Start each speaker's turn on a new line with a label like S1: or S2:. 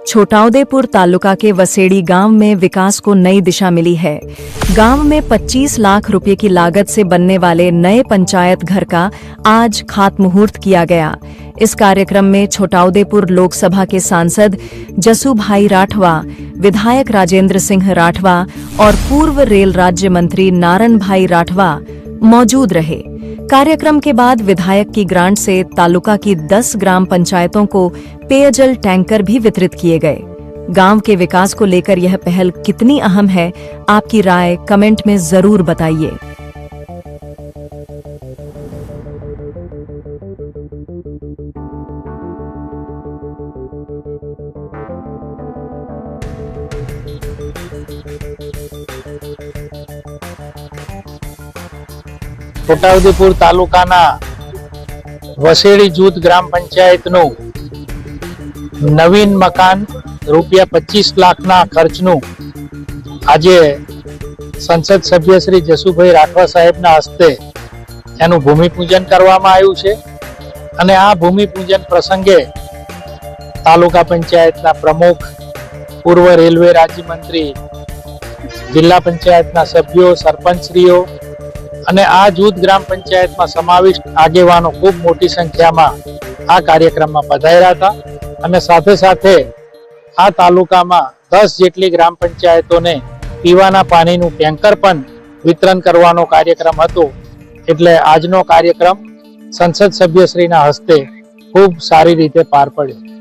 S1: छोटाउदेपुर तालुका के वसेड़ी गांव में विकास को नई दिशा मिली है। गांव में 25 लाख रुपए की लागत से बनने वाले नए पंचायत घर का आज खातमुहूर्त किया गया। इस कार्यक्रम में छोटाउदेपुर लोकसभा के सांसद जसूभाई राठवा, विधायक राजेंद्र सिंह राठवा और पूर्व रेल राज्य मंत्री नारण भाई राठवा मौजूद रहे। कार्यक्रम के बाद विधायक की ग्रांट से तालुका की 10 ग्राम पंचायतों को पेयजल टैंकर भी वितरित किए गए। गांव के विकास को लेकर यह पहल कितनी अहम है, आपकी राय कमेंट में जरूर बताइए।
S2: छोटाउदेपुर तालुकाना वसेड़ी जूथ ग्राम पंचायतनु नवीन मकान રૂપિયા 25 લાખના ખર્ચનું આજે સંસદ સભ્ય શ્રી જસુભાઈ રાઠવા સાહેબના હસ્તે એનું ભૂમિપૂજન કરવામાં આવ્યું છે અને આ ભૂમિપૂજન પ્રસંગે તાલુકા પંચાયતના પ્રમુખ, પૂર્વ રેલવે રાજ્યમંત્રી, જિલ્લા પંચાયતના સભ્યો, સરપંચશ્રીઓ અને આ જૂથ ગ્રામ પંચાયતમાં સમાવિષ્ટ આગેવાનો ખૂબ મોટી સંખ્યામાં આ કાર્યક્રમમાં પધાર્યા હતા અને સાથે સાથે આ તાલુકામાં 10 જેટલી ગ્રામ પંચાયતોને પીવાના પાણીનું ટેન્કર પણ વિતરણ કરવાનો કાર્યક્રમ હતો। એટલે આજનો કાર્યક્રમ સંસદ સભ્યશ્રીના હસ્તે ખૂબ સારી રીતે પાર પડ્યો।